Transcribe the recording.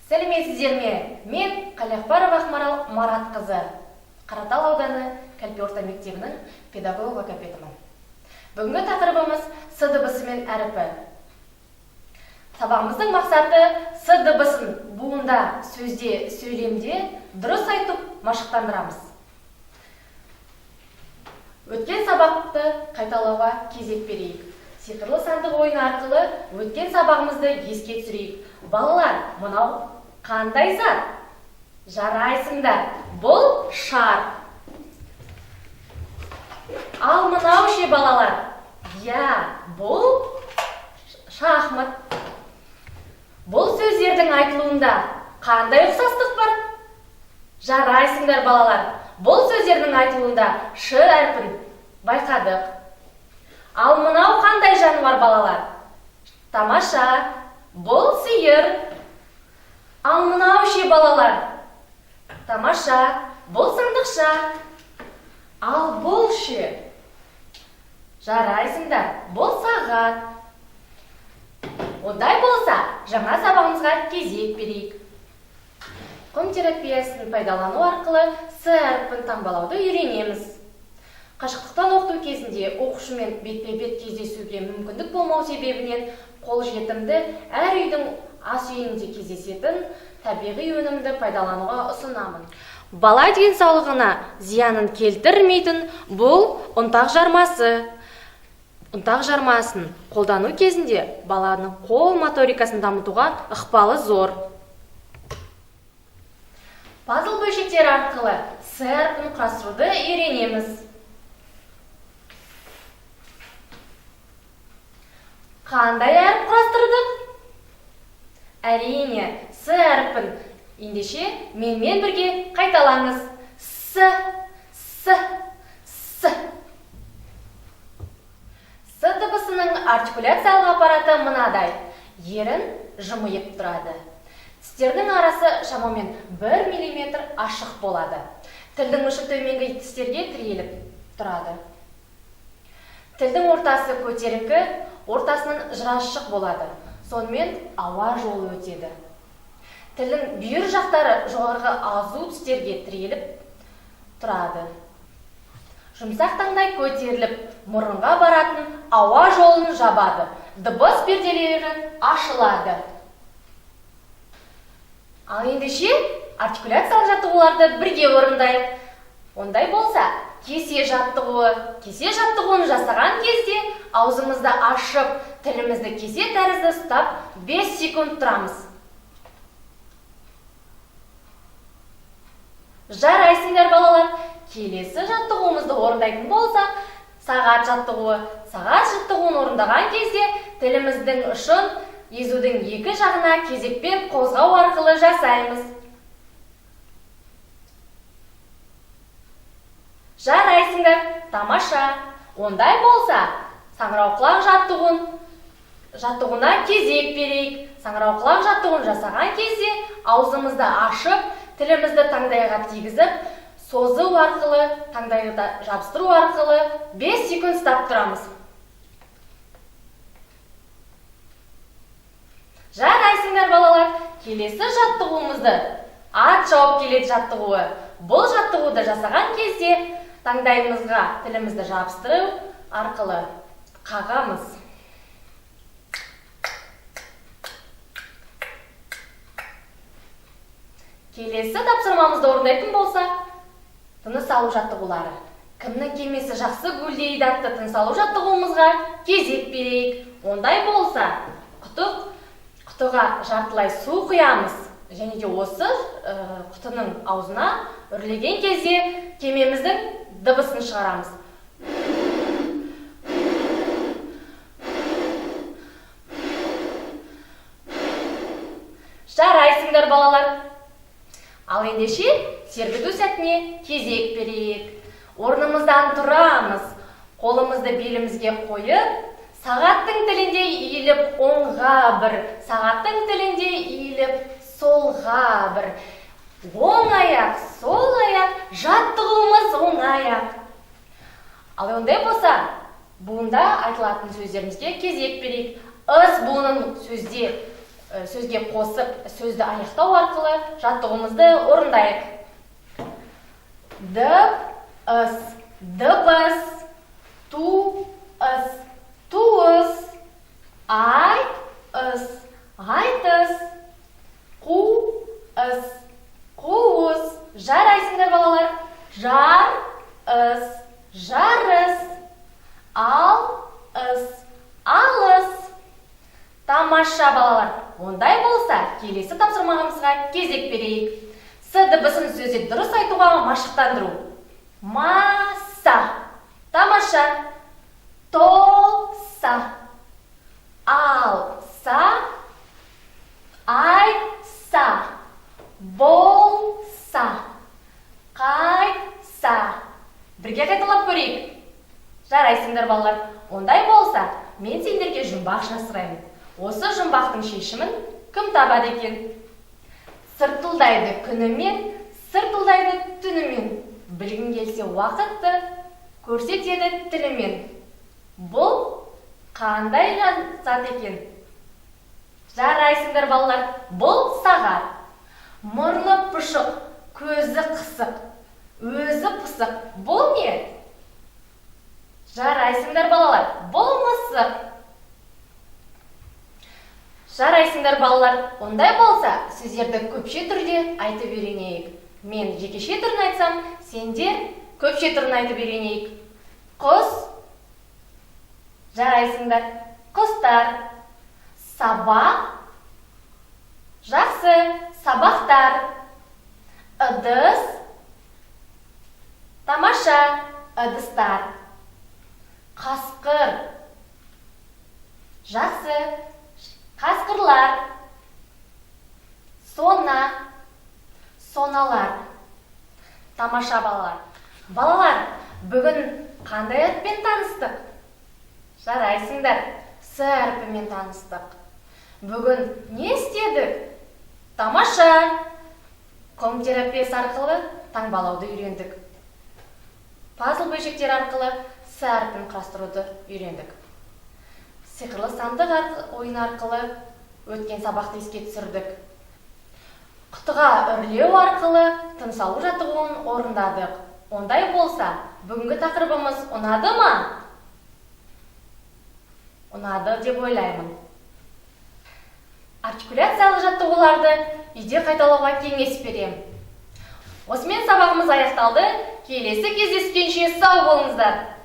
Сәлеметсіздер ме? Мен Қалиақбарова Ақмарал Маратқызы, Қаратал ауданы Кәлпи орта мектебінің педагог логопедімін. Бүгінгі тақырыбымыз С дыбысы мен әріпі. Сабағымыздың мақсаты С дыбысын буында, сөзде, сөйлемде дұрыс айтып машықтандырамыз. Өткен сабақты қайталауға кезек берейік. Сиқырлы сандық ойын арқылы өткен сабағымызды еске түсірейік. Балалар, мынау қандай зат? Жарайсыңдар, бұл шар. Ал мынау ше балалар? Бұл шахмат. Бұл сөздердің айтылуында қандай ұқсастық бар? Жарайсыңдар балалар, бұл сөздердің айтылуында ш әрпін байқадық. Ал мынау қандай жануар балалар? Тамаша, бұл сиыр. Ал мынау ше балалар? Тамаша, бұл сандықша. Ал бұл ше? Жарайсыңдар, бұл сағат. Ондай болса, жаңа сабағымызға кезек берейік. Құн терапиясын пайдалану арқылы С әріпін таңбалауды үйренеміз. Қашықтықтан оқыту кезінде оқушымен бетпе-бет кездесуге мүмкіндік болмау себебінен қолжетімді әр үйдің ас үйінде кездесетін табиғи өнімді пайдалануға ұсынамын. Бала денсаулығына зиянын келтірмейтін бұл ұнтақ жармасы. Ұнтақ жармасын қолдану кезінде баланың қол моторикасын дамытуға ықпалы зор. Пазл бөлшектері арқылы С әрпін құрастыруды үйренеміз. Қандай әріп құрастырдық? Әрине, С әрпін. Ендеше менімен бірге қайталаңыз. С. С дыбысының артикуляциялық аппараты мынадай. Ерін жымиып тұрады. Тістердің арасы шамамен 1 мм ашық болады. Тілдің ұшы төменгі тістерге тіреліп тұрады. Тілдің ортасы көтеріңкі, ортасының жырашық болады. Сонымен ауа жолы өтеді. Тілдің бүйір жақтары жоғарғы азу тістерге тіреліп тұрады. Жұмсақ таңдай көтеріліп, мұрынға баратын ауа жолын жабады. Дыбыс перделері ашылады. Ал ендеше артикуляциялық жаттығуларды бірге орындайық. Ондай болса, кесе жаттығуын жасаған кезде аузымызды ашып, тілімізді кесе тәрізді ұстап 5 секунд тұрамыз. Жарайсыңдар балалар, келесі жаттығуымызды орындайтын болса, сағат жаттығуын орындаған кезде тіліміздің ұшын езудің екі жағына кезекпен қозғау арқылы жасаймыз. Жарайсыңдар, тамаша. Ондай болса, саңырауқұлақ жаттығуына кезек берейік. Саңырауқұлақ жаттығуын жасаған кезде аузымызды ашып, тілімізді таңдайға тигізіп, созу арқылы, таңдайға жабыстыру арқылы 5 секунд ұстап тұрамыз. Жарайсыңдар балалар, келесі жаттығуымызды ат жауып келеді жаттығуы. Бұл жаттығуды жасаған кезде таңдайымызға тілімізді жабыстыру арқылы қағамыз. Келесі тапсырмамызды орындайтын болса, тыныс алу жаттығулары. Кімнің кемесі жақсы гүлдейді атты тыныс алу жаттығуымызға кезек берейік. Ондай болса, құтыға жартылай су құямыз. Және де осы құтының аузына үрлеген кезде кемеміздің дыбысын шығарамыз. Жарайсыңдар балалар. Ал ендеше сергіту сәтіне кезек берейік. Орнымыздан тұрамыз, қолымызды белімізге қойып, сағаттың тілінде иіліп оңға бір, сағаттың тілінде иіліп солға бір. Оң аяқ, сол аяқ, жаттығуымыз оң аяқ. Ал ондай болса, буында айтылатын сөздерімізге кезек берейік. Ыс буынын сөзге қосып, сөзді аяқтау арқылы жаттығуымызды орындайық. Дып, ыс, дыбыс, ту, ыс, туыс, айт, ыс, айтыс, қу, ыс, қуыс. Жарайсыңдар балалар. Жар, ыс, жарыс, ал, ыс, алыс. Тамаша балалар. Ондай болса, келесі тапсырмамызға кезек берейік. С дыбысын сөзді дұрыс айтуға машықтандыру. Маса. Тамаша. Толса. Алса. Айтса. Болса. Қайтса. Бірге қайталап көрейік. Жарайсыңдар балалар. Ондай болса, мен сендерге жұмбақ жасырайын. Осы жұмбақтың шешімін кім табады екен? Сыртылдайды күнімен, сыртылдайды түнімен. Білгің келсе уақытты, көрсетеді тілімен. Бұл қандай зат екен? Жарайсыңдар балалар. Бұл сағат. Мұрны пұшық, көзі қысық, өзі пысық. Бұл не? Жарайсыңдар балалар. Бұл мысық. Жарайсыңдар балалар. Ондай болса, сөздерді көпше түрде айтып үйренейік. Мен жекеше түрін айтсам, сендер көпше түрін айтып үйренейік. Құс. Жарайсыңдар. Құстар. Сабақ. Жақсы. Сабақтар. Ыдыс. Тамаша. Ыдыстар. Қасқыр. Жақсы. Қасқырлар. Сона. Соналар. Тамаша балалар. Балалар, бүгін қандай атпен таныстық? Жарайсыңдар. С әрпімен таныстық. Бүгін не істедік? Тамаша. Құм терапиясы арқылы таңбалауды үйрендік. Пазл бөлшектер арқылы С әрпін құрастыруды үйрендік. Сиқырлы сандық ойын арқылы өткен сабақты еске түсірдік. Құтыға үрлеу арқылы тыныс алу жаттығуын орындадық. Ондай болса, бүгінгі тақырыбымыз ұнады ма? Ұнады деп ойлаймын. Артикуляциялық жаттығуларды үйде қайталауға кеңес берем. Осымен сабағымыз аяқталды. Келесі кездескенше сау болыңыздар.